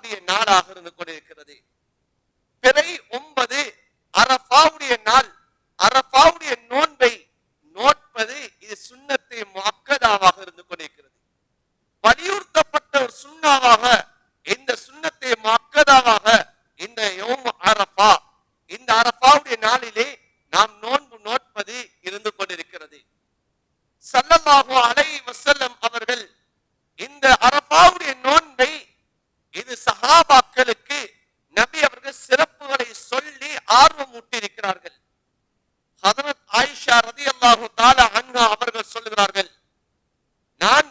அரஃபாவுடைய நாளாக இருந்து கொண்டிருக்கிறது. பிறை 9 அரஃபாவுடைய நாள். அரஃபாவுடைய நோன்பை நோட்பது இது சுன்னத்தை முஅக்கதாவாக இருந்து கொண்டிருக்கிறது. வலியுறுத்தப்பட்ட ஒரு சுன்னாவாக இந்த சுன்னத்தை முஅக்கதாவாக இந்த யௌம் அரஃபா, இந்த அரஃபாவுடைய நாளிலே நாம் நோன்பு நோட்பது இருந்து கொண்டிருக்கிறது. ஸல்லல்லாஹு அலைஹி வஸல்லம் அவர்கள் இந்த அரஃபாவுடைய நோன்பை இது சஹாபாக்களுக்கு நபி அவர்கள் சிறப்புகளை சொல்லி ஆர்வம் ஊட்டியிருக்கிறார்கள். ஹஜ்ரத் ஆயிஷா ரலியல்லாஹு தஆலா அன்ஹா அவர்கள் சொல்லுகிறார்கள், நான்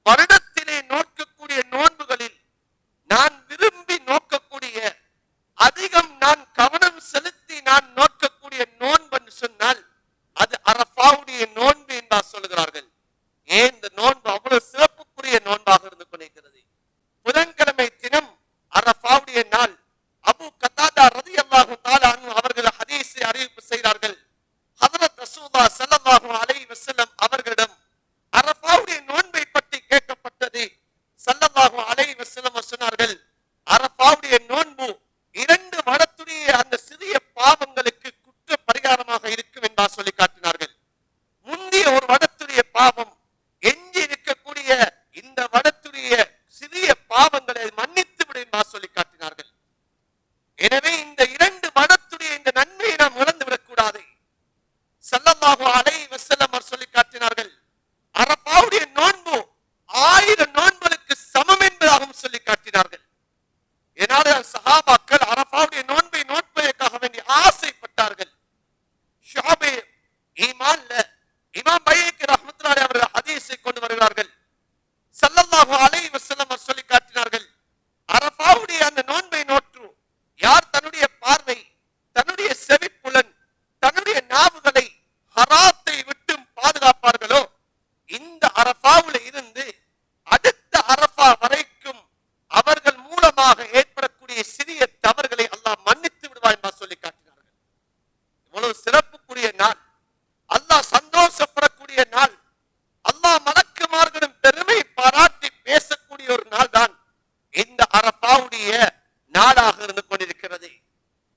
வருடத்திலே நோக்கக்கூடிய நோன்புகளில் நான் விரும்பி நோக்கக்கூடிய அதிகம் நான் கவனம் செலுத்தி நான் நோக்கக்கூடிய நோன்பு என்று சொன்னால் அது அரஃபாவுடைய நோன்பு என்று சொல்லுகிறார்கள். ஏன் இந்த நோன்பு அவ்வளவு சிறப்புக்குரிய நோன்பாக இருந்து கொண்டிருக்கிறது. புதன்கிழமை தினம் அரஃபாவுடைய நாள். அபூ கத்தாதா ரலியல்லாஹு தஆலா அன்ஹு அவர்கள் ஹதீஸை அறிவிப்பு செய்கிறார்கள். ஹஜ்ரத் ரசூலுல்லாஹ் ஸல்லல்லாஹு அலைஹி வஸல்லம் அவர்களிடம் அரஃபாவுடைய நோன்பை பற்றி கேட்கப்பட்டது. ஸல்லல்லாஹு அலைஹி வஸல்லம் சொன்னார்கள், அரஃபாவுடைய நோன்பு 2 வருடத்துடைய அந்த சிறிய பாவங்களுக்கு குற்ற பரிகாரமாக இருக்கும் என்று சொல்லி காட்டினார்கள். முந்தைய ஒரு வருடத்துடைய பாவம் எஞ்சி இருக்கக்கூடிய இந்த வருடத்துடைய சிறிய பாவங்களை மன்னித்து விடும் என்று சொல்லி காட்டினார்கள். எனவே இந்த 2 வருடத்துடைய இந்த நன்மையை நாம் இழந்து விடக்கூடாது. ஸல்லல்லாஹு அலைஹி வஸல்லம் சொல்லி காட்டினார்கள், அரஃபாவுடைய நோன்பு 1000 நோன்புகளுக்கு சமம் என்பதாகவும் சொல்லி காட்டினார்கள். ஏனால் சஹாபாக்கள் அரஃபாவுடைய நோன்பை நோட்பதற்காக வேண்டி ஆசைப்பட்டார்கள். ஷுஅபே ஈமான்ல இமாம் பைஹகி ரஹ்மத்துல்லாஹி அலைஹி அவர்கள் ஹதீஸை கொண்டு வருகிறார்கள். ஸல்லல்லாஹு அலைஹி வஸல்லம் சொல்லி காட்டினார்கள், அரஃபாவுடைய அந்த நோன்பை நோற்று யார் தன்னுடைய பார்வை, தன்னுடைய செவிப்புலன், தன்னுடைய நாவுகளை ஹராத்தை விட்டு பாதுகாப்பார்களோ இந்த அரஃபாவுல இருந்து அடுத்த அரஃபா வரைக்கும் அவர்கள் மூலமாக ஏற்படக்கூடிய சிறிய தவறுகளை அல்லாஹ் மன்னித்து விடுவார் என்று சொல்லி காட்டினார்கள். இவ்வளவு சிறப்புக்குரிய நாள், அல்லாஹ் சந்தோஷப்படக்கூடிய நாள், அல்லாஹ் மலக்குமார்களும் பெருமை பாராட்டி பேசக்கூடிய ஒரு நாள் தான் இந்த அரஃபாவுடைய நாளாக இருந்து கொண்டிருக்கிறது.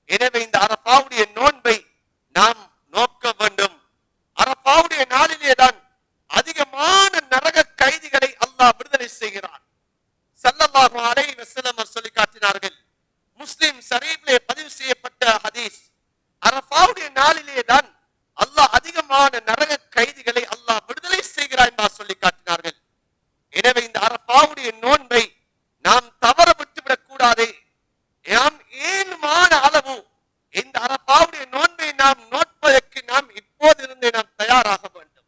எனவே இந்த அரஃபாவுடைய நோன்பை நாம் நோக்க வேண்டும். அரஃபாவுடைய நாளிலே தான் அதிகமான நரக கைதிகளை அல்லாஹ் விடுதலை செய்கிறான். ஸல்லல்லாஹு அலைஹி வஸல்லம் சொல்லி காட்டினார்கள். முஸ்லிம் ஷரீஃபிலே பதிவு செய்யப்பட்ட ஹதீஸ், அரஃபாவுடைய நாளிலே தான் அல்லாஹ் அதிகமான நரக கைதிகளை அல்லாஹ் விடுதலை செய்கிறான் என்று சொல்லி காட்டினார்கள். எனவே இந்த அரஃபாவுடைய நோன்பை நாம் தவற விட்டுவிடக் கூடாது. நாம் ஏழுமான அளவு இந்த அரஃபாவுடைய நோன்பை நாம் நோட்பதற்கு நாம் இப்போதிருந்தே நாம் தயாராக வேண்டும்.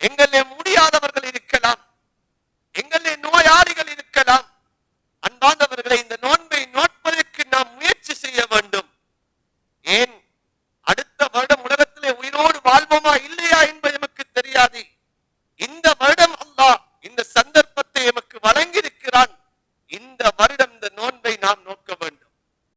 எங்களே முடியாதவர்கள் இருக்கலாம், எங்களே நோயாளிகள் இருக்கலாம். அன்பார்ந்தவர்களை இந்த நோன்பை நோட்பதற்கு நாம் முயற்சி செய்ய வேண்டும். ஏன் அடுத்த வருடம் உலகத்திலே உயிரோடு வாழ்வோமா இல்லையா என்பது நமக்கு தெரியாது.